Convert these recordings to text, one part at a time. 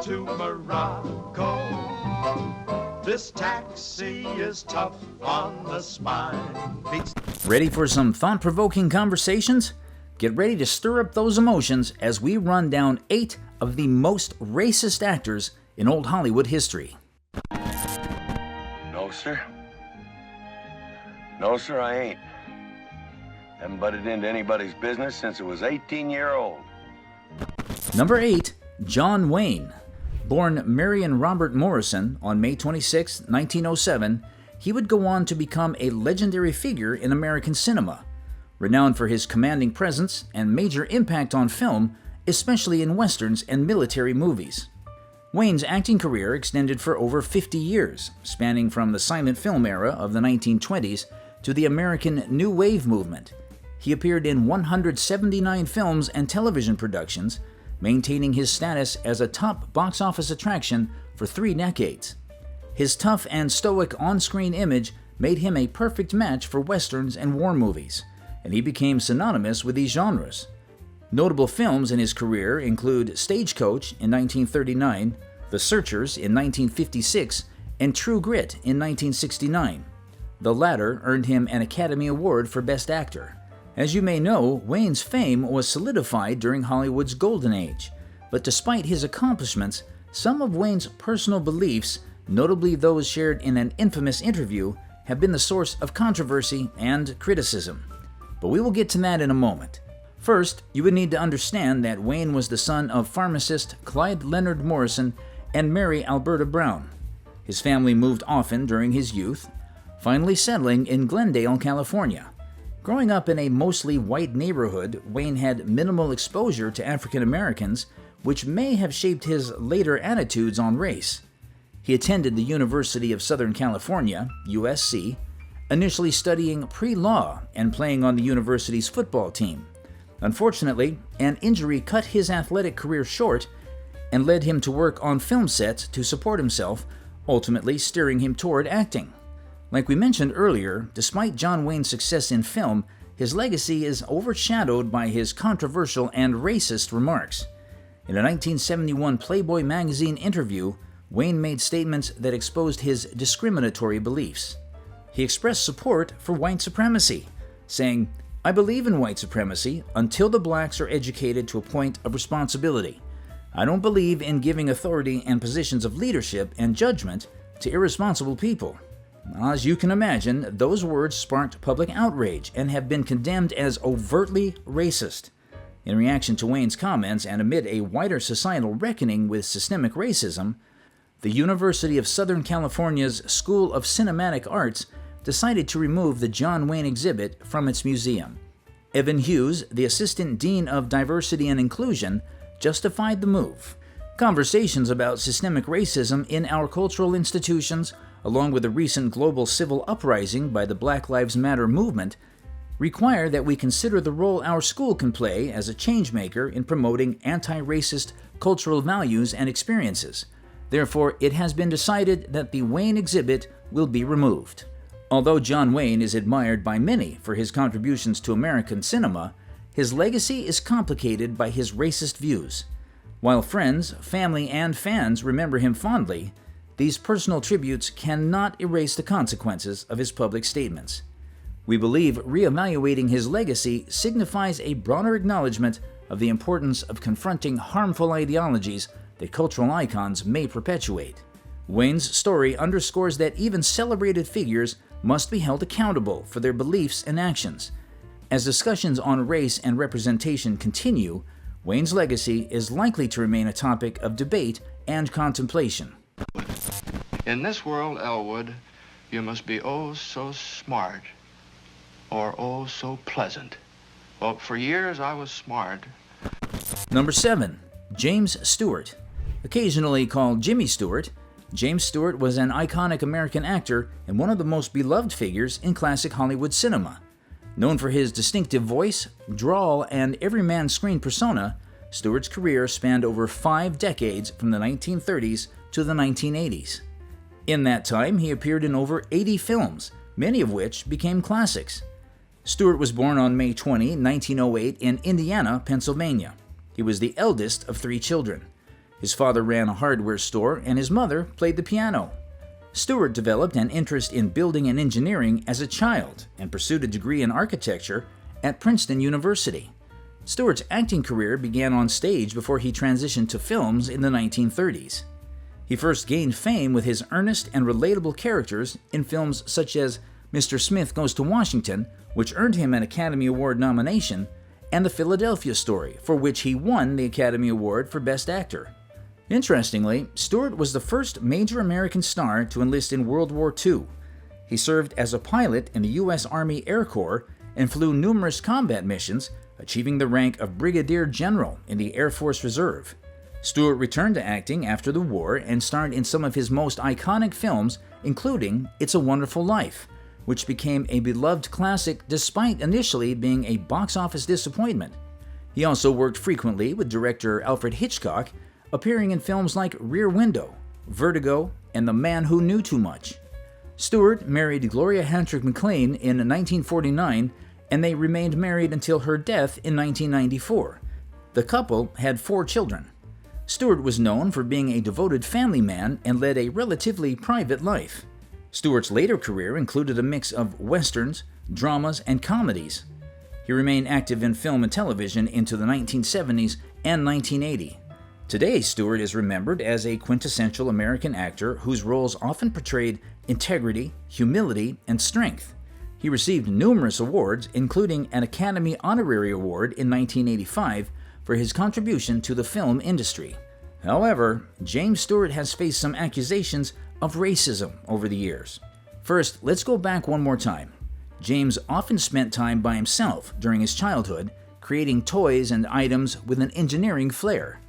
to Morocco. This taxi is tough on the spine. Ready for some thought-provoking conversations? Get ready to stir up those emotions as we run down 8 of the most racist actors in old Hollywood history. No, sir. No, sir, I ain't. Haven't butted into anybody's business since I was 18-year-old. Number 8, John Wayne. Born Marion Robert Morrison on May 26, 1907, he would go on to become a legendary figure in American cinema, renowned for his commanding presence and major impact on film, especially in westerns and military movies. Wayne's acting career extended for over 50 years, spanning from the silent film era of the 1920s to the American New Wave movement. He appeared in 179 films and television productions, maintaining his status as a top box office attraction for 3 decades. His tough and stoic on-screen image made him a perfect match for westerns and war movies, and he became synonymous with these genres. Notable films in his career include Stagecoach in 1939, The Searchers in 1956, and True Grit in 1969. The latter earned him an Academy Award for Best Actor. As you may know, Wayne's fame was solidified during Hollywood's golden age, but despite his accomplishments, some of Wayne's personal beliefs, notably those shared in an infamous interview, have been the source of controversy and criticism. But we will get to that in a moment. First, you would need to understand that Wayne was the son of pharmacist Clyde Leonard Morrison and Mary Alberta Brown. His family moved often during his youth, finally settling in Glendale, California. Growing up in a mostly white neighborhood, Wayne had minimal exposure to African Americans, which may have shaped his later attitudes on race. He attended the University of Southern California, USC, initially studying pre-law and playing on the university's football team. Unfortunately, an injury cut his athletic career short and led him to work on film sets to support himself, ultimately steering him toward acting. Like we mentioned earlier, despite John Wayne's success in film, his legacy is overshadowed by his controversial and racist remarks. In a 1971 Playboy magazine interview, Wayne made statements that exposed his discriminatory beliefs. He expressed support for white supremacy, saying, "I believe in white supremacy until the blacks are educated to a point of responsibility. I don't believe in giving authority and positions of leadership and judgment to irresponsible people." As you can imagine, those words sparked public outrage and have been condemned as overtly racist. In reaction to Wayne's comments and amid a wider societal reckoning with systemic racism, the University of Southern California's School of Cinematic Arts decided to remove the John Wayne exhibit from its museum. Evan Hughes, the Assistant Dean of Diversity and Inclusion, justified the move. Conversations about systemic racism in our cultural institutions, along with the recent global civil uprising by the Black Lives Matter movement, require that we consider the role our school can play as a changemaker in promoting anti-racist cultural values and experiences. Therefore, it has been decided that the Wayne exhibit will be removed. Although John Wayne is admired by many for his contributions to American cinema, his legacy is complicated by his racist views. While friends, family, and fans remember him fondly, these personal tributes cannot erase the consequences of his public statements. We believe reevaluating his legacy signifies a broader acknowledgement of the importance of confronting harmful ideologies that cultural icons may perpetuate. Wayne's story underscores that even celebrated figures must be held accountable for their beliefs and actions. As discussions on race and representation continue, Wayne's legacy is likely to remain a topic of debate and contemplation. In this world, Elwood, you must be oh so smart or oh so pleasant. Well, for years I was smart. Number 7, James Stewart. Occasionally called Jimmy Stewart, James Stewart was an iconic American actor and one of the most beloved figures in classic Hollywood cinema. Known for his distinctive voice, drawl, and everyman screen persona, Stewart's career spanned over 5 decades from the 1930s to the 1980s. In that time, he appeared in over 80 films, many of which became classics. Stewart was born on May 20, 1908 in Indiana, Pennsylvania. He was the eldest of 3 children. His father ran a hardware store and his mother played the piano. Stewart developed an interest in building and engineering as a child and pursued a degree in architecture at Princeton University. Stewart's acting career began on stage before he transitioned to films in the 1930s. He first gained fame with his earnest and relatable characters in films such as Mr. Smith Goes to Washington, which earned him an Academy Award nomination, and The Philadelphia Story, for which he won the Academy Award for Best Actor. Interestingly, Stewart was the first major American star to enlist in World War II. He served as a pilot in the U.S. Army Air Corps and flew numerous combat missions, achieving the rank of Brigadier General in the Air Force Reserve. Stewart returned to acting after the war and starred in some of his most iconic films, including It's a Wonderful Life, which became a beloved classic despite initially being a box office disappointment. He also worked frequently with director Alfred Hitchcock, appearing in films like Rear Window, Vertigo, and The Man Who Knew Too Much. Stewart married Gloria Hantrick McLean in 1949, and they remained married until her death in 1994. The couple had 4 children. Stewart was known for being a devoted family man and led a relatively private life. Stewart's later career included a mix of westerns, dramas, and comedies. He remained active in film and television into the 1970s and 1980. Today, Stewart is remembered as a quintessential American actor whose roles often portrayed integrity, humility, and strength. He received numerous awards, including an Academy Honorary Award in 1985 for his contribution to the film industry. However, James Stewart has faced some accusations of racism over the years. First, let's go back one more time. James often spent time by himself during his childhood, creating toys and items with an engineering flair.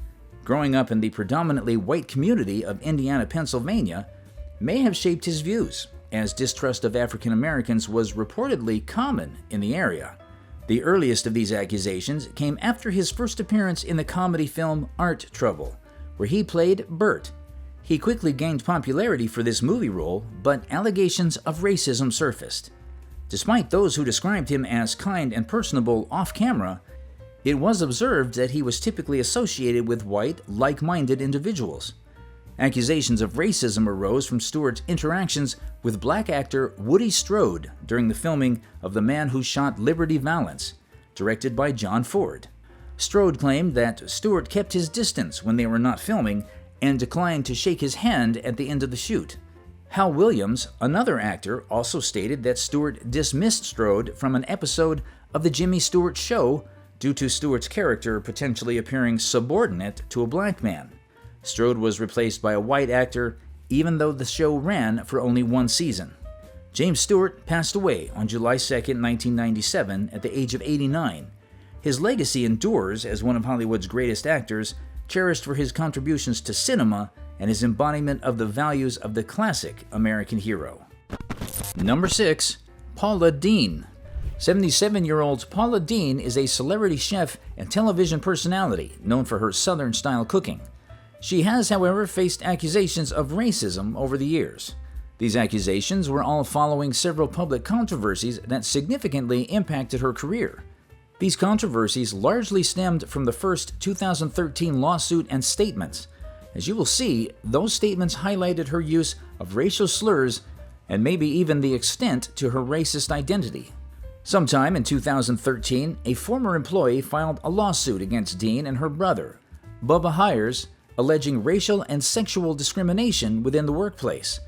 Growing up in the predominantly white community of Indiana, Pennsylvania, may have shaped his views, as distrust of African Americans was reportedly common in the area. The earliest of these accusations came after his first appearance in the comedy film Art Trouble, where he played Bert. He quickly gained popularity for this movie role, but allegations of racism surfaced. Despite those who described him as kind and personable off-camera, it was observed that he was typically associated with white, like-minded individuals. Accusations of racism arose from Stewart's interactions with black actor Woody Strode during the filming of The Man Who Shot Liberty Valance, directed by John Ford. Strode claimed that Stewart kept his distance when they were not filming and declined to shake his hand at the end of the shoot. Hal Williams, another actor, also stated that Stewart dismissed Strode from an episode of The Jimmy Stewart Show due to Stewart's character potentially appearing subordinate to a black man. Strode was replaced by a white actor, even though the show ran for only 1 season. James Stewart passed away on July 2, 1997, at the age of 89. His legacy endures as one of Hollywood's greatest actors, cherished for his contributions to cinema and his embodiment of the values of the classic American hero. Number 6. Paula Dean. 77-year-old Paula Dean is a celebrity chef and television personality known for her Southern-style cooking. She has, however, faced accusations of racism over the years. These accusations were all following several public controversies that significantly impacted her career. These controversies largely stemmed from the first 2013 lawsuit and statements. As you will see, those statements highlighted her use of racial slurs and maybe even the extent to her racist identity. Sometime in 2013, a former employee filed a lawsuit against Dean and her brother, Bubba Hires, alleging racial and sexual discrimination within the workplace.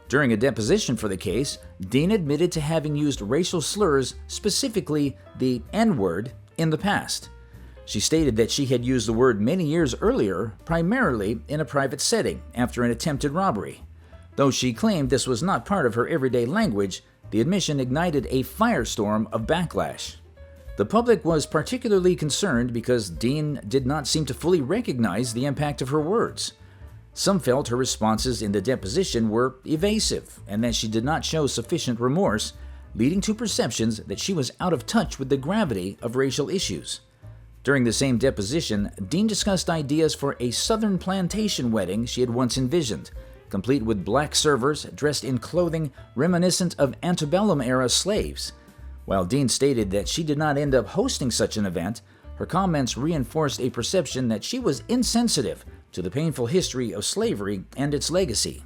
During a deposition for the case, Dean admitted to having used racial slurs, specifically the N-word, in the past. She stated that she had used the word many years earlier, primarily in a private setting after an attempted robbery. Though she claimed this was not part of her everyday language, the admission ignited a firestorm of backlash. The public was particularly concerned because Dean did not seem to fully recognize the impact of her words. Some felt her responses in the deposition were evasive and that she did not show sufficient remorse, leading to perceptions that she was out of touch with the gravity of racial issues. During the same deposition, Dean discussed ideas for a Southern plantation wedding she had once envisioned, complete with black servers dressed in clothing reminiscent of antebellum-era slaves. While Dean stated that she did not end up hosting such an event, her comments reinforced a perception that she was insensitive to the painful history of slavery and its legacy.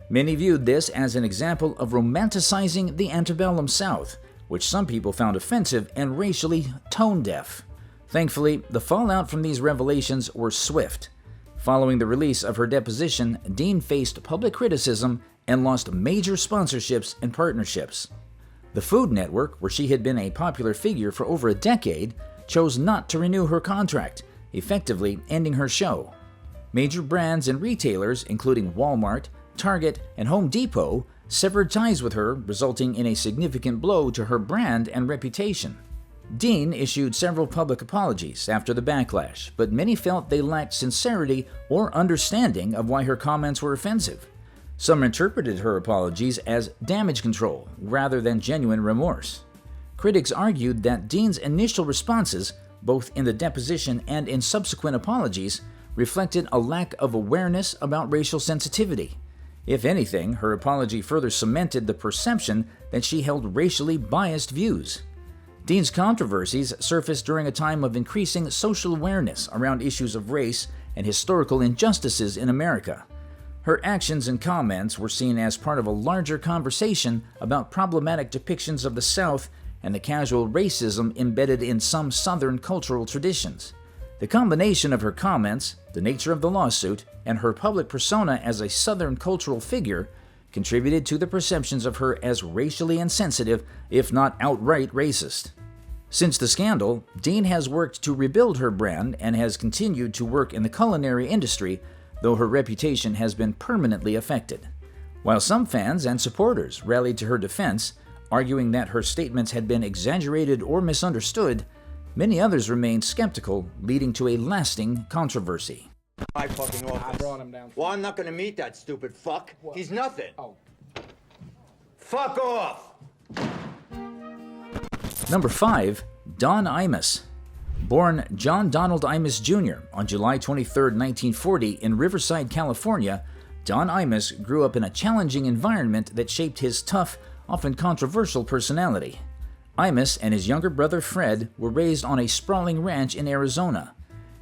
Many viewed this as an example of romanticizing the antebellum South, which some people found offensive and racially tone-deaf. Thankfully, the fallout from these revelations were swift. Following the release of her deposition, Dean faced public criticism and lost major sponsorships and partnerships. The Food Network, where she had been a popular figure for over a decade, chose not to renew her contract, effectively ending her show. Major brands and retailers, including Walmart, Target, and Home Depot, severed ties with her, resulting in a significant blow to her brand and reputation. Dean issued several public apologies after the backlash, but many felt they lacked sincerity or understanding of why her comments were offensive. Some interpreted her apologies as damage control rather than genuine remorse. Critics argued that Dean's initial responses, both in the deposition and in subsequent apologies, reflected a lack of awareness about racial sensitivity. If anything, her apology further cemented the perception that she held racially biased views. Dean's controversies surfaced during a time of increasing social awareness around issues of race and historical injustices in America. Her actions and comments were seen as part of a larger conversation about problematic depictions of the South and the casual racism embedded in some Southern cultural traditions. The combination of her comments, the nature of the lawsuit, and her public persona as a Southern cultural figure contributed to the perceptions of her as racially insensitive, if not outright racist. Since the scandal, Dean has worked to rebuild her brand and has continued to work in the culinary industry, though her reputation has been permanently affected. While some fans and supporters rallied to her defense, arguing that her statements had been exaggerated or misunderstood, many others remained skeptical, leading to a lasting controversy. My fucking office. I brought him down. Well, I'm not gonna meet that stupid fuck. What? He's nothing. Oh. Fuck off! Number 5. Don Imus. Born John Donald Imus Jr. on July 23, 1940 in Riverside, California, Don Imus grew up in a challenging environment that shaped his tough, often controversial personality. Imus and his younger brother Fred were raised on a sprawling ranch in Arizona.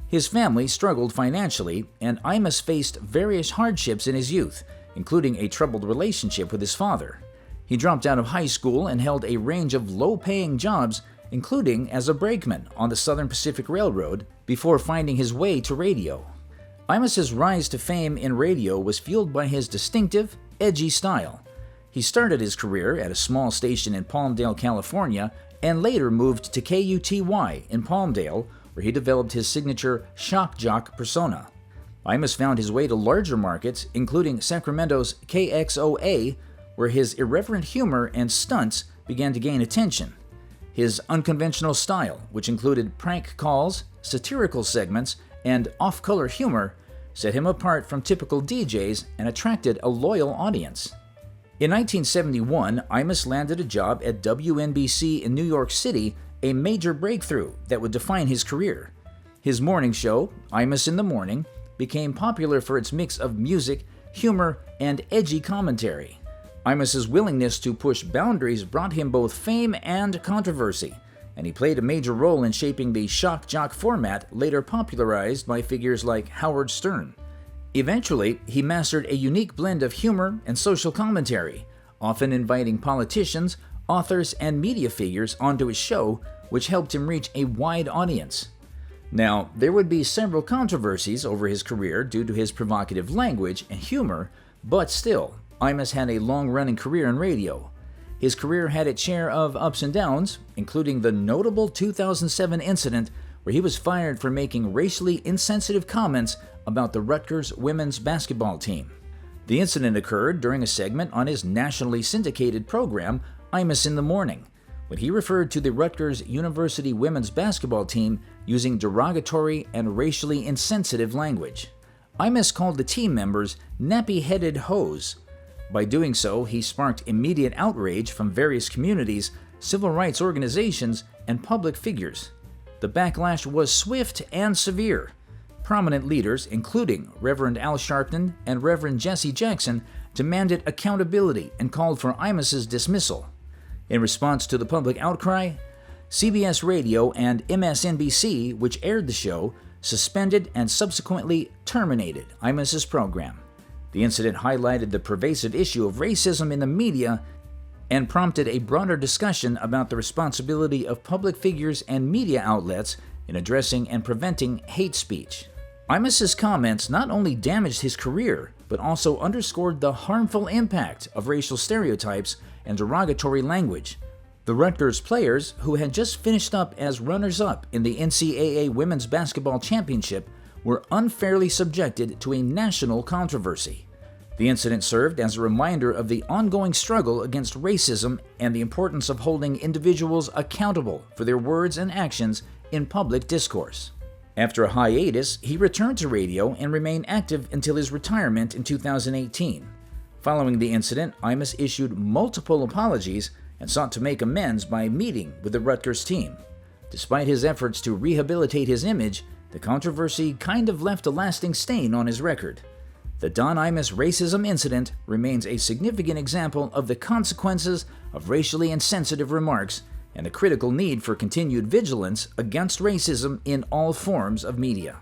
His family struggled financially, and Imus faced various hardships in his youth, including a troubled relationship with his father. He dropped out of high school and held a range of low-paying jobs, including as a brakeman on the Southern Pacific Railroad, before finding his way to radio. Imus's rise to fame in radio was fueled by his distinctive, edgy style. He started his career at a small station in Palmdale, California, and later moved to KUTY in Palmdale, where he developed his signature shock jock persona. Imus found his way to larger markets, including Sacramento's KXOA, where his irreverent humor and stunts began to gain attention. His unconventional style, which included prank calls, satirical segments, and off-color humor, set him apart from typical DJs and attracted a loyal audience. In 1971, Imus landed a job at WNBC in New York City, a major breakthrough that would define his career. His morning show, Imus in the Morning, became popular for its mix of music, humor, and edgy commentary. Imus's willingness to push boundaries brought him both fame and controversy, and he played a major role in shaping the shock jock format later popularized by figures like Howard Stern. Eventually, he mastered a unique blend of humor and social commentary, often inviting politicians, authors, and media figures onto his show, which helped him reach a wide audience. Now, there would be several controversies over his career due to his provocative language and humor, but still, Imus had a long-running career in radio. His career had its share of ups and downs, including the notable 2007 incident where he was fired for making racially insensitive comments about the Rutgers women's basketball team. The incident occurred during a segment on his nationally syndicated program, Imus in the Morning, when he referred to the Rutgers University women's basketball team using derogatory and racially insensitive language. Imus called the team members nappy-headed hoes. By doing so, he sparked immediate outrage from various communities, civil rights organizations, and public figures. The backlash was swift and severe. Prominent leaders, including Reverend Al Sharpton and Reverend Jesse Jackson, demanded accountability and called for Imus's dismissal. In response to the public outcry, CBS Radio and MSNBC, which aired the show, suspended and subsequently terminated Imus's program. The incident highlighted the pervasive issue of racism in the media and prompted a broader discussion about the responsibility of public figures and media outlets in addressing and preventing hate speech. Imus's comments not only damaged his career, but also underscored the harmful impact of racial stereotypes and derogatory language. The Rutgers players, who had just finished up as runners-up in the NCAA Women's Basketball Championship, were unfairly subjected to a national controversy. The incident served as a reminder of the ongoing struggle against racism and the importance of holding individuals accountable for their words and actions in public discourse. After a hiatus, he returned to radio and remained active until his retirement in 2018. Following the incident, Imus issued multiple apologies and sought to make amends by meeting with the Rutgers team. Despite his efforts to rehabilitate his image, the controversy kind of left a lasting stain on his record. The Don Imus racism incident remains a significant example of the consequences of racially insensitive remarks and the critical need for continued vigilance against racism in all forms of media.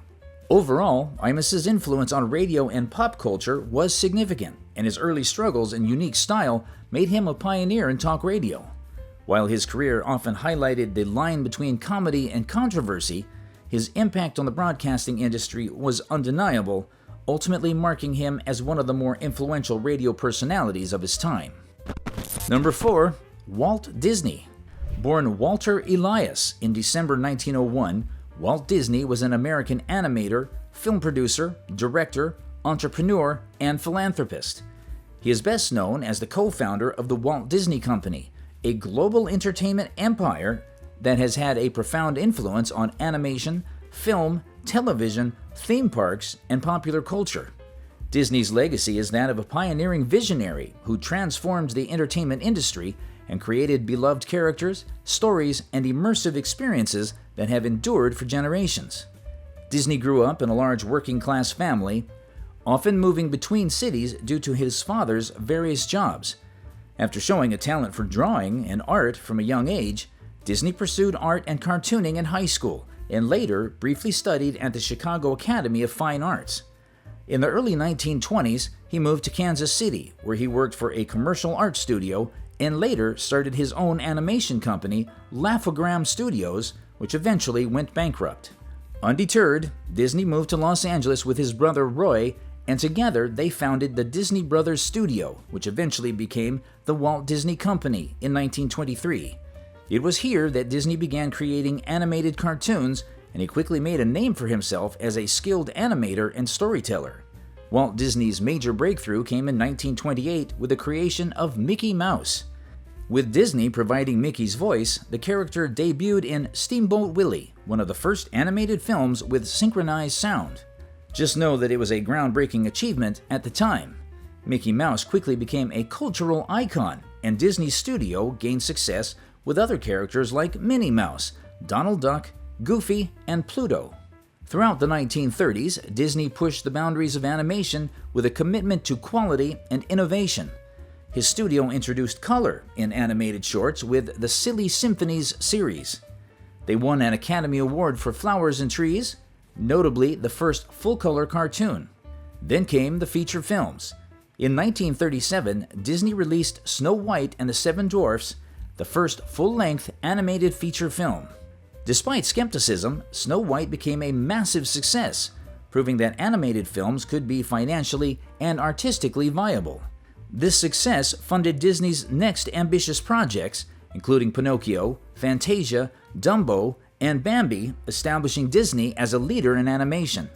Overall, Imus's influence on radio and pop culture was significant, and his early struggles and unique style made him a pioneer in talk radio. While his career often highlighted the line between comedy and controversy, his impact on the broadcasting industry was undeniable, ultimately marking him as one of the more influential radio personalities of his time. Number 4. Walt Disney. Born Walter Elias in December 1901, Walt Disney was an American animator, film producer, director, entrepreneur, and philanthropist. He is best known as the co-founder of the Walt Disney Company, a global entertainment empire that has had a profound influence on animation, film, television, theme parks, and popular culture. Disney's legacy is that of a pioneering visionary who transformed the entertainment industry and created beloved characters, stories, and immersive experiences that have endured for generations. Disney grew up in a large working-class family, often moving between cities due to his father's various jobs. After showing a talent for drawing and art from a young age, Disney pursued art and cartooning in high school and later briefly studied at the Chicago Academy of Fine Arts. In the early 1920s, he moved to Kansas City, where he worked for a commercial art studio and later started his own animation company, Laugh-O-Gram Studios, which eventually went bankrupt. Undeterred, Disney moved to Los Angeles with his brother Roy, and together they founded the Disney Brothers Studio, which eventually became the Walt Disney Company in 1923. It was here that Disney began creating animated cartoons, and he quickly made a name for himself as a skilled animator and storyteller. Walt Disney's major breakthrough came in 1928 with the creation of Mickey Mouse. With Disney providing Mickey's voice, the character debuted in Steamboat Willie, one of the first animated films with synchronized sound. Just know that it was a groundbreaking achievement at the time. Mickey Mouse quickly became a cultural icon, and Disney's studio gained success with other characters like Minnie Mouse, Donald Duck, Goofy, and Pluto. Throughout the 1930s, Disney pushed the boundaries of animation with a commitment to quality and innovation. His studio introduced color in animated shorts with the Silly Symphonies series. They won an Academy Award for Flowers and Trees, notably the first full-color cartoon. Then came the feature films. In 1937, Disney released Snow White and the Seven Dwarfs, the first full-length animated feature film. Despite skepticism, Snow White became a massive success, proving that animated films could be financially and artistically viable. This success funded Disney's next ambitious projects, including Pinocchio, Fantasia, Dumbo, and Bambi, establishing Disney as a leader in animation.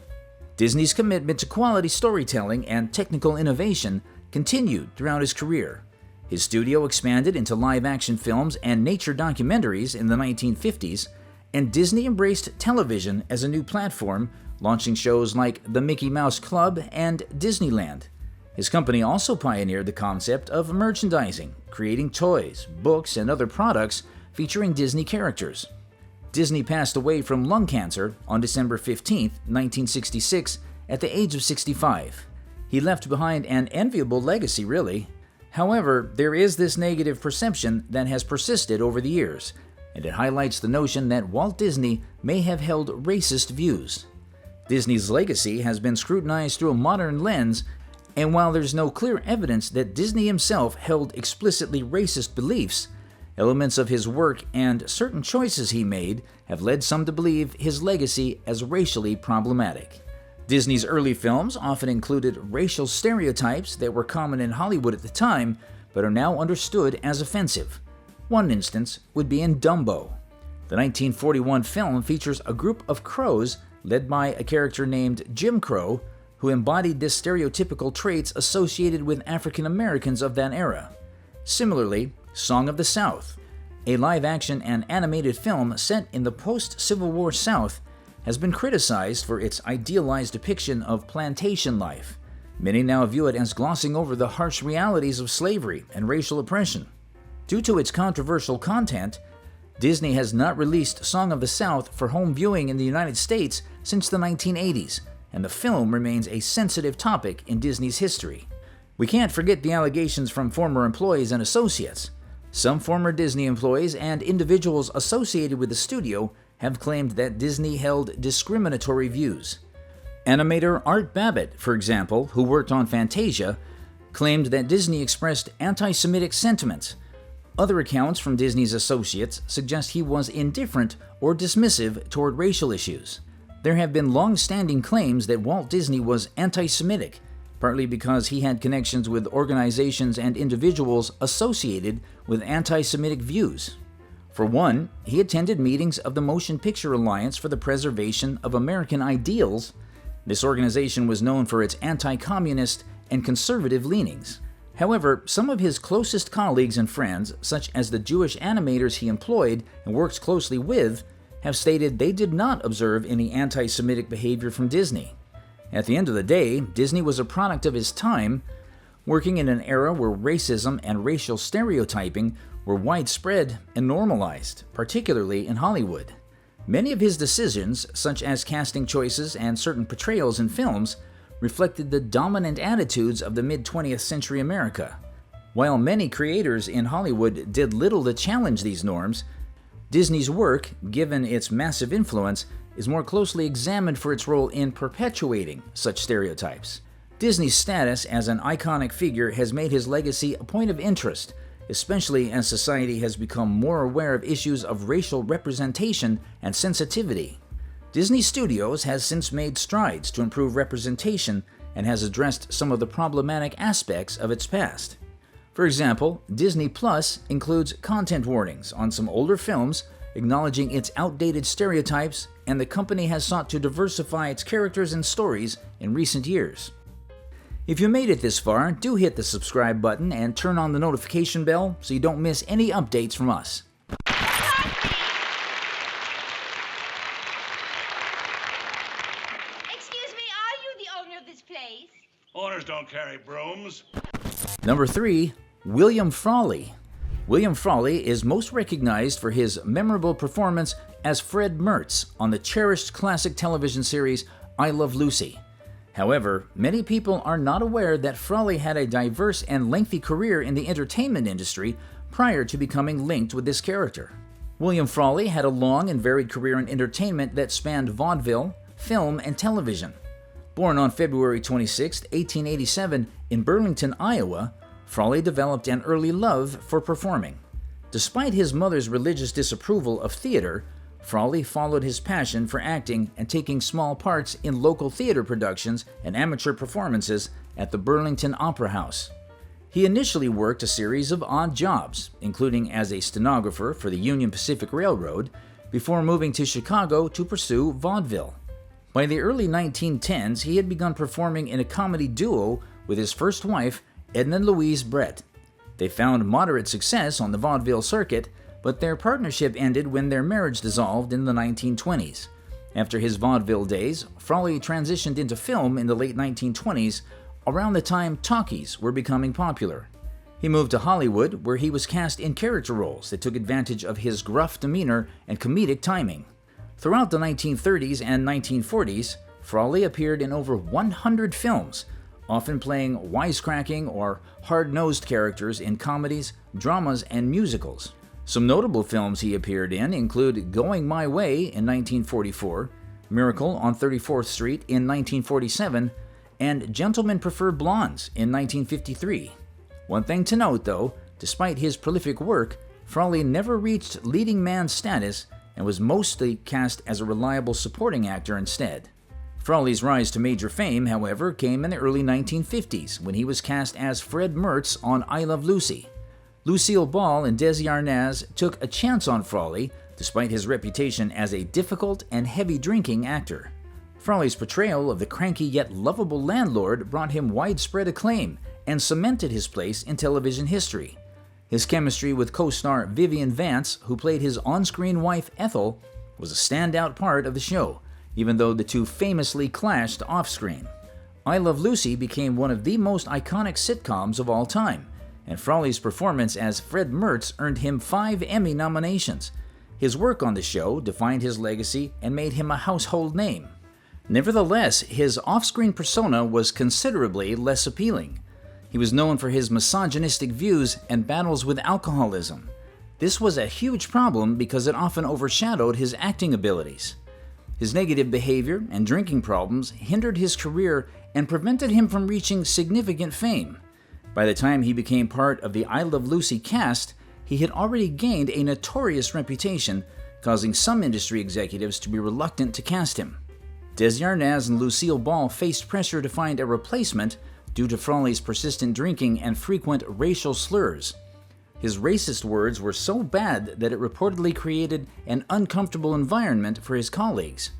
Disney's commitment to quality storytelling and technical innovation continued throughout his career. His studio expanded into live-action films and nature documentaries in the 1950s, and Disney embraced television as a new platform, launching shows like The Mickey Mouse Club and Disneyland. His company also pioneered the concept of merchandising, creating toys, books, and other products featuring Disney characters. Disney passed away from lung cancer on December 15, 1966, at the age of 65. He left behind an enviable legacy, really. However, there is this negative perception that has persisted over the years, and it highlights the notion that Walt Disney may have held racist views. Disney's legacy has been scrutinized through a modern lens, and while there's no clear evidence that Disney himself held explicitly racist beliefs, elements of his work and certain choices he made have led some to believe his legacy as racially problematic. Disney's early films often included racial stereotypes that were common in Hollywood at the time, but are now understood as offensive. One instance would be in Dumbo. The 1941 film features a group of crows led by a character named Jim Crow, who embodied the stereotypical traits associated with African Americans of that era. Similarly, Song of the South, a live-action and animated film set in the post-Civil War South, has been criticized for its idealized depiction of plantation life. Many now view it as glossing over the harsh realities of slavery and racial oppression. Due to its controversial content, Disney has not released Song of the South for home viewing in the United States since the 1980s, and the film remains a sensitive topic in Disney's history. We can't forget the allegations from former employees and associates. Some former Disney employees and individuals associated with the studio have claimed that Disney held discriminatory views. Animator Art Babbitt, for example, who worked on Fantasia, claimed that Disney expressed anti-Semitic sentiments. Other accounts from Disney's associates suggest he was indifferent or dismissive toward racial issues. There have been long-standing claims that Walt Disney was anti-Semitic, partly because he had connections with organizations and individuals associated with anti-Semitic views. For one, he attended meetings of the Motion Picture Alliance for the Preservation of American Ideals. This organization was known for its anti-communist and conservative leanings. However, some of his closest colleagues and friends, such as the Jewish animators he employed and worked closely with, have stated they did not observe any anti-Semitic behavior from Disney. At the end of the day, Disney was a product of his time, working in an era where racism and racial stereotyping were widespread and normalized, particularly in Hollywood. Many of his decisions, such as casting choices and certain portrayals in films, reflected the dominant attitudes of the mid-20th century America. While many creators in Hollywood did little to challenge these norms, Disney's work, given its massive influence, is more closely examined for its role in perpetuating such stereotypes. Disney's status as an iconic figure has made his legacy a point of interest, especially as society has become more aware of issues of racial representation and sensitivity. Disney Studios has since made strides to improve representation and has addressed some of the problematic aspects of its past. For example, Disney Plus includes content warnings on some older films, acknowledging its outdated stereotypes, and the company has sought to diversify its characters and stories in recent years. If you made it this far, do hit the subscribe button and turn on the notification bell so you don't miss any updates from us. Excuse me, are you the owner of this place? Owners don't carry brooms. Number 3. William Froley. William Froley is most recognized for his memorable performance as Fred Mertz on the cherished classic television series I Love Lucy. However, many people are not aware that Froley had a diverse and lengthy career in the entertainment industry prior to becoming linked with this character. William Froley had a long and varied career in entertainment that spanned vaudeville, film, and television. Born on February 26, 1887, in Burlington, Iowa, Froley developed an early love for performing. Despite his mother's religious disapproval of theater, Froley followed his passion for acting and taking small parts in local theater productions and amateur performances at the Burlington Opera House. He initially worked a series of odd jobs, including as a stenographer for the Union Pacific Railroad, before moving to Chicago to pursue vaudeville. By the early 1910s, he had begun performing in a comedy duo with his first wife, Edna Louise Brett. They found moderate success on the vaudeville circuit, but their partnership ended when their marriage dissolved in the 1920s. After his vaudeville days, Froley transitioned into film in the late 1920s, around the time talkies were becoming popular. He moved to Hollywood, where he was cast in character roles that took advantage of his gruff demeanor and comedic timing. Throughout the 1930s and 1940s, Froley appeared in over 100 films, often playing wisecracking or hard-nosed characters in comedies, dramas, and musicals. Some notable films he appeared in include Going My Way in 1944, Miracle on 34th Street in 1947, and Gentlemen Prefer Blondes in 1953. One thing to note, though, despite his prolific work, Froley never reached leading man status and was mostly cast as a reliable supporting actor instead. Froley's rise to major fame, however, came in the early 1950s when he was cast as Fred Mertz on I Love Lucy. Lucille Ball and Desi Arnaz took a chance on Froley, despite his reputation as a difficult and heavy-drinking actor. Froley's portrayal of the cranky yet lovable landlord brought him widespread acclaim and cemented his place in television history. His chemistry with co-star Vivian Vance, who played his on-screen wife Ethel, was a standout part of the show, even though the two famously clashed off-screen. I Love Lucy became one of the most iconic sitcoms of all time, and Froley's performance as Fred Mertz earned him 5 Emmy nominations. His work on the show defined his legacy and made him a household name. Nevertheless, his off-screen persona was considerably less appealing. He was known for his misogynistic views and battles with alcoholism. This was a huge problem because it often overshadowed his acting abilities. His negative behavior and drinking problems hindered his career and prevented him from reaching significant fame. By the time he became part of the I Love Lucy cast, he had already gained a notorious reputation, causing some industry executives to be reluctant to cast him. Desi Arnaz and Lucille Ball faced pressure to find a replacement due to Froley's persistent drinking and frequent racial slurs. His racist words were so bad that it reportedly created an uncomfortable environment for his colleagues.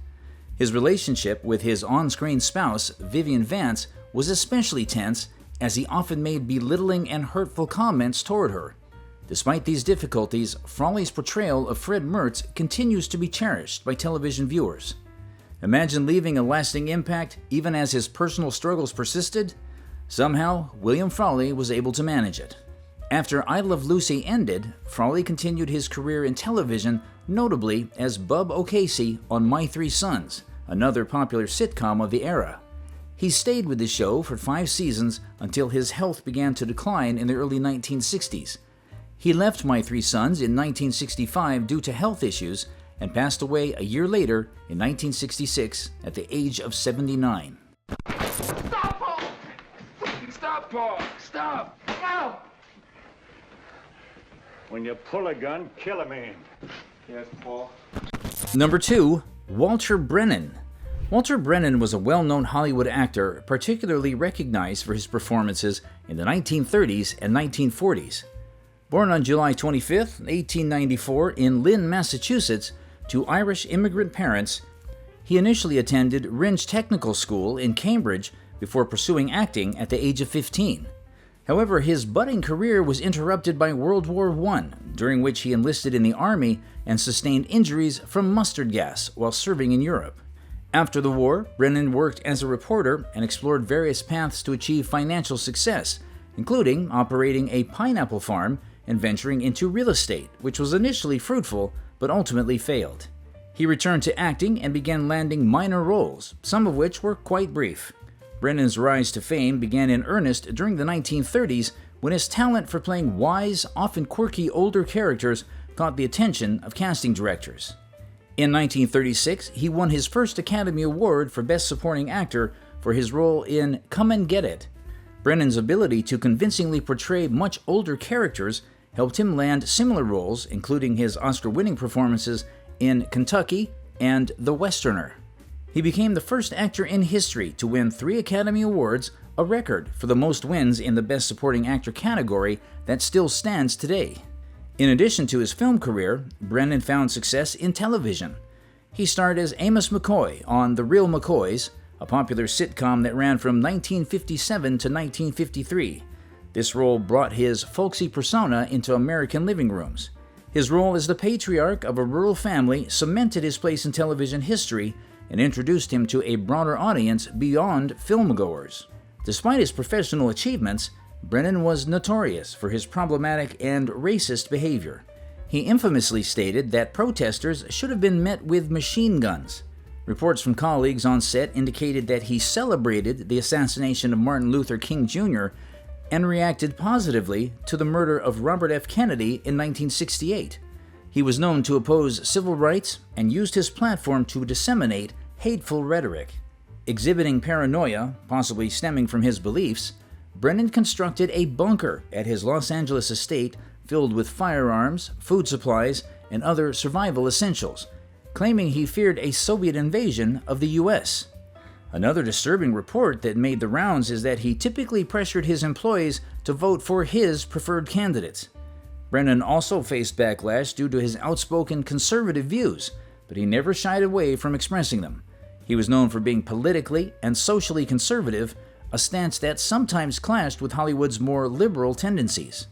His relationship with his on-screen spouse, Vivian Vance, was especially tense as he often made belittling and hurtful comments toward her. Despite these difficulties, Froley's portrayal of Fred Mertz continues to be cherished by television viewers. Imagine leaving a lasting impact even as his personal struggles persisted? Somehow, William Froley was able to manage it. After I Love Lucy ended, Froley continued his career in television, notably as Bub O'Casey on My Three Sons, another popular sitcom of the era. He stayed with the show for 5 seasons until his health began to decline in the early 1960s. He left My Three Sons in 1965 due to health issues and passed away a year later in 1966 at the age of 79. Stop, Paul! Stop, Paul! Stop! No! When you pull a gun, kill a man. Yes, Paul. Number 2, Walter Brennan. Walter Brennan was a well-known Hollywood actor, particularly recognized for his performances in the 1930s and 1940s. Born on July 25, 1894 in Lynn, Massachusetts, to Irish immigrant parents, he initially attended Rindge Technical School in Cambridge before pursuing acting at the age of 15. However, his budding career was interrupted by World War I, during which he enlisted in the Army and sustained injuries from mustard gas while serving in Europe. After the war, Brennan worked as a reporter and explored various paths to achieve financial success, including operating a pineapple farm and venturing into real estate, which was initially fruitful but ultimately failed. He returned to acting and began landing minor roles, some of which were quite brief. Brennan's rise to fame began in earnest during the 1930s when his talent for playing wise, often quirky older characters caught the attention of casting directors. In 1936, he won his first Academy Award for Best Supporting Actor for his role in Come and Get It. Brennan's ability to convincingly portray much older characters helped him land similar roles, including his Oscar-winning performances in Kentucky and The Westerner. He became the first actor in history to win 3 Academy Awards, a record for the most wins in the Best Supporting Actor category that still stands today. In addition to his film career, Brennan found success in television. He starred as Amos McCoy on The Real McCoys, a popular sitcom that ran from 1957 to 1953. This role brought his folksy persona into American living rooms. His role as the patriarch of a rural family cemented his place in television history and introduced him to a broader audience beyond filmgoers. Despite his professional achievements, Brennan was notorious for his problematic and racist behavior. He infamously stated that protesters should have been met with machine guns. Reports from colleagues on set indicated that he celebrated the assassination of Martin Luther King Jr. and reacted positively to the murder of Robert F. Kennedy in 1968. He was known to oppose civil rights and used his platform to disseminate hateful rhetoric. Exhibiting paranoia, possibly stemming from his beliefs, Brennan constructed a bunker at his Los Angeles estate filled with firearms, food supplies, and other survival essentials, claiming he feared a Soviet invasion of the U.S. Another disturbing report that made the rounds is that he typically pressured his employees to vote for his preferred candidates. Brennan also faced backlash due to his outspoken conservative views, but he never shied away from expressing them. He was known for being politically and socially conservative, a stance that sometimes clashed with Hollywood's more liberal tendencies.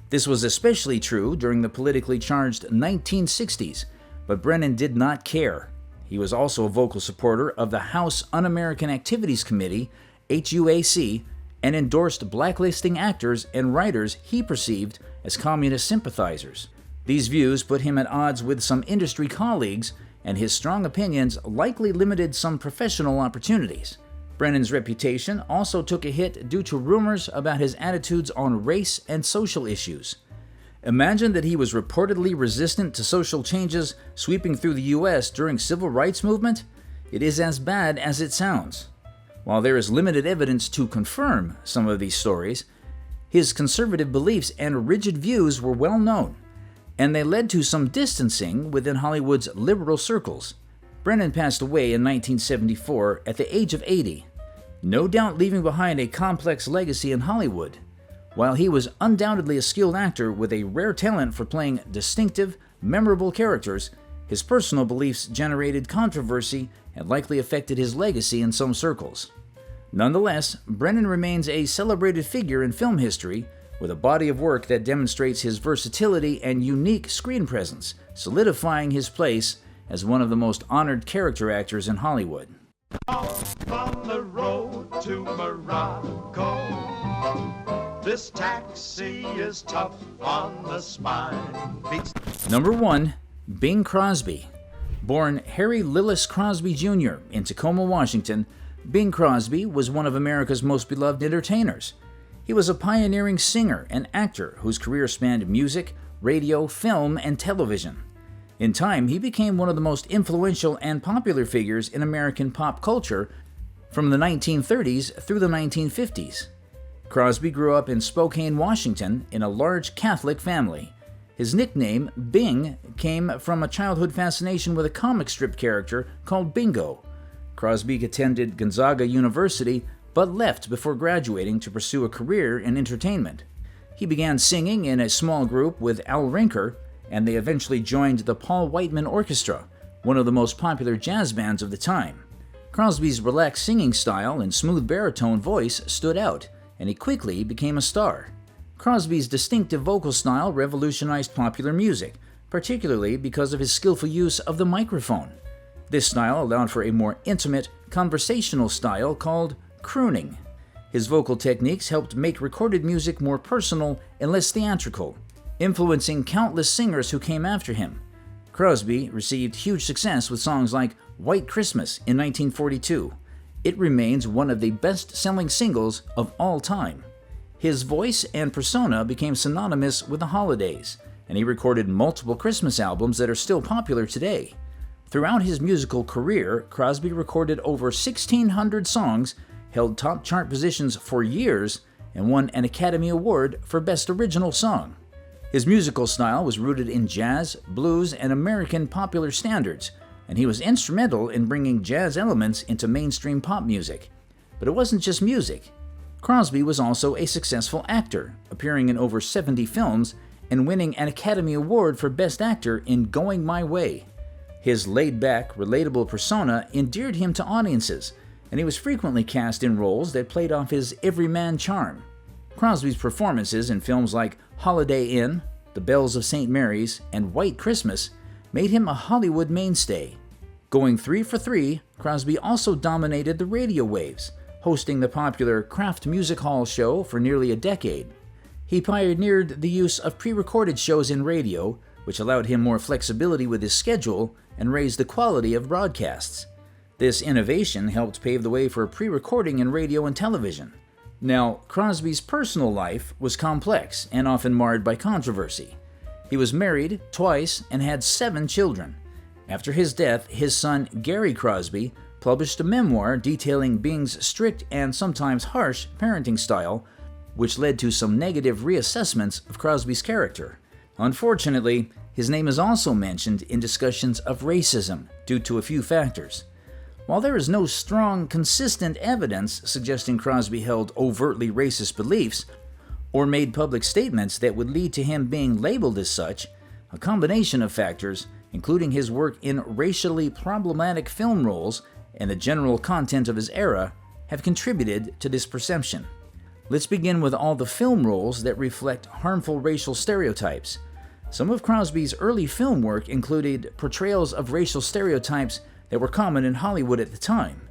This was especially true during the politically charged 1960s, but Brennan did not care. He was also a vocal supporter of the House Un-American Activities Committee, HUAC, and endorsed blacklisting actors and writers he perceived as communist sympathizers. These views put him at odds with some industry colleagues, and his strong opinions likely limited some professional opportunities. Brennan's reputation also took a hit due to rumors about his attitudes on race and social issues. Imagine that he was reportedly resistant to social changes sweeping through the U.S. during civil rights movement. It is as bad as it sounds. While there is limited evidence to confirm some of these stories, his conservative beliefs and rigid views were well known, and they led to some distancing within Hollywood's liberal circles. Brennan passed away in 1974 at the age of 80, no doubt leaving behind a complex legacy in Hollywood. While he was undoubtedly a skilled actor with a rare talent for playing distinctive, memorable characters, his personal beliefs generated controversy and likely affected his legacy in some circles. Nonetheless, Brennan remains a celebrated figure in film history, with a body of work that demonstrates his versatility and unique screen presence, solidifying his place as one of the most honored character actors in Hollywood. Off on the road to Morocco. This taxi is tough on the spine. Number 1. Bing Crosby. Born Harry Lillis Crosby Jr. in Tacoma, Washington, Bing Crosby was one of America's most beloved entertainers. He was a pioneering singer and actor whose career spanned music, radio, film, and television. In time, he became one of the most influential and popular figures in American pop culture from the 1930s through the 1950s. Crosby grew up in Spokane, Washington, in a large Catholic family. His nickname, Bing, came from a childhood fascination with a comic strip character called Bingo. Crosby attended Gonzaga University, but left before graduating to pursue a career in entertainment. He began singing in a small group with Al Rinker, and they eventually joined the Paul Whiteman Orchestra, one of the most popular jazz bands of the time. Crosby's relaxed singing style and smooth baritone voice stood out, and he quickly became a star. Crosby's distinctive vocal style revolutionized popular music, particularly because of his skillful use of the microphone. This style allowed for a more intimate, conversational style called crooning. His vocal techniques helped make recorded music more personal and less theatrical, influencing countless singers who came after him. Crosby received huge success with songs like White Christmas in 1942. It remains one of the best-selling singles of all time. His voice and persona became synonymous with the holidays, and he recorded multiple Christmas albums that are still popular today. Throughout his musical career, Crosby recorded over 1,600 songs, held top chart positions for years, and won an Academy Award for Best Original Song. His musical style was rooted in jazz, blues, and American popular standards, and he was instrumental in bringing jazz elements into mainstream pop music. But it wasn't just music. Crosby was also a successful actor, appearing in over 70 films and winning an Academy Award for Best Actor in Going My Way. His laid-back, relatable persona endeared him to audiences, and he was frequently cast in roles that played off his everyman charm. Crosby's performances in films like Holiday Inn, The Bells of St. Mary's, and White Christmas made him a Hollywood mainstay. Going 3 for 3, Crosby also dominated the radio waves, hosting the popular Kraft Music Hall show for nearly a decade. He pioneered the use of pre-recorded shows in radio, which allowed him more flexibility with his schedule and raised the quality of broadcasts. This innovation helped pave the way for pre-recording in radio and television. Now, Crosby's personal life was complex and often marred by controversy. He was married twice and had 7 children. After his death, his son Gary Crosby published a memoir detailing Bing's strict and sometimes harsh parenting style, which led to some negative reassessments of Crosby's character. Unfortunately, his name is also mentioned in discussions of racism due to a few factors. While there is no strong, consistent evidence suggesting Crosby held overtly racist beliefs or made public statements that would lead to him being labeled as such, a combination of factors, including his work in racially problematic film roles and the general content of his era, have contributed to this perception. Let's begin with all the film roles that reflect harmful racial stereotypes. Some of Crosby's early film work included portrayals of racial stereotypes that were common in Hollywood at the time.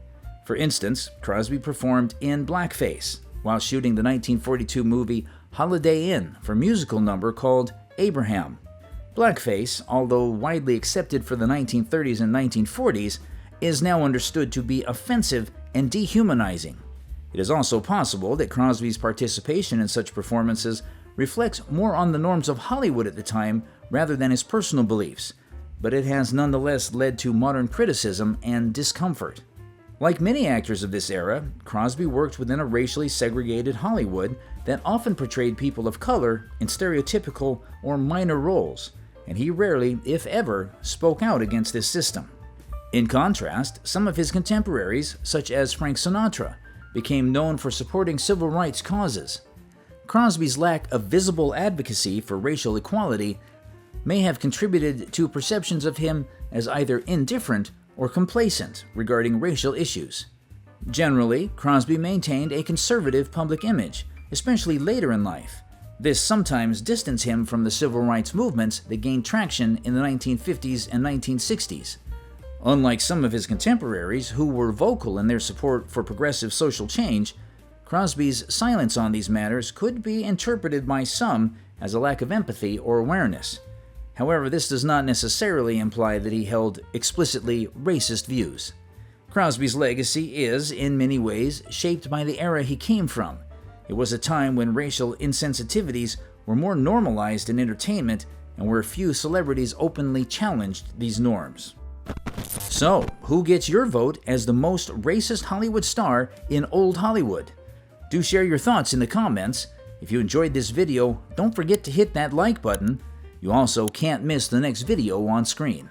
For instance, Crosby performed in blackface while shooting the 1942 movie Holiday Inn for a musical number called Abraham. Blackface, although widely accepted for the 1930s and 1940s, is now understood to be offensive and dehumanizing. It is also possible that Crosby's participation in such performances reflects more on the norms of Hollywood at the time rather than his personal beliefs, but it has nonetheless led to modern criticism and discomfort. Like many actors of this era, Crosby worked within a racially segregated Hollywood that often portrayed people of color in stereotypical or minor roles, and he rarely, if ever, spoke out against this system. In contrast, some of his contemporaries, such as Frank Sinatra, became known for supporting civil rights causes. Crosby's lack of visible advocacy for racial equality may have contributed to perceptions of him as either indifferent or complacent regarding racial issues. Generally, Crosby maintained a conservative public image, especially later in life. This sometimes distanced him from the civil rights movements that gained traction in the 1950s and 1960s. Unlike some of his contemporaries who were vocal in their support for progressive social change, Crosby's silence on these matters could be interpreted by some as a lack of empathy or awareness. However, this does not necessarily imply that he held explicitly racist views. Crosby's legacy is, in many ways, shaped by the era he came from. It was a time when racial insensitivities were more normalized in entertainment and where few celebrities openly challenged these norms. So, who gets your vote as the most racist Hollywood star in Old Hollywood? Do share your thoughts in the comments. If you enjoyed this video, don't forget to hit that like button. You also can't miss the next video on screen.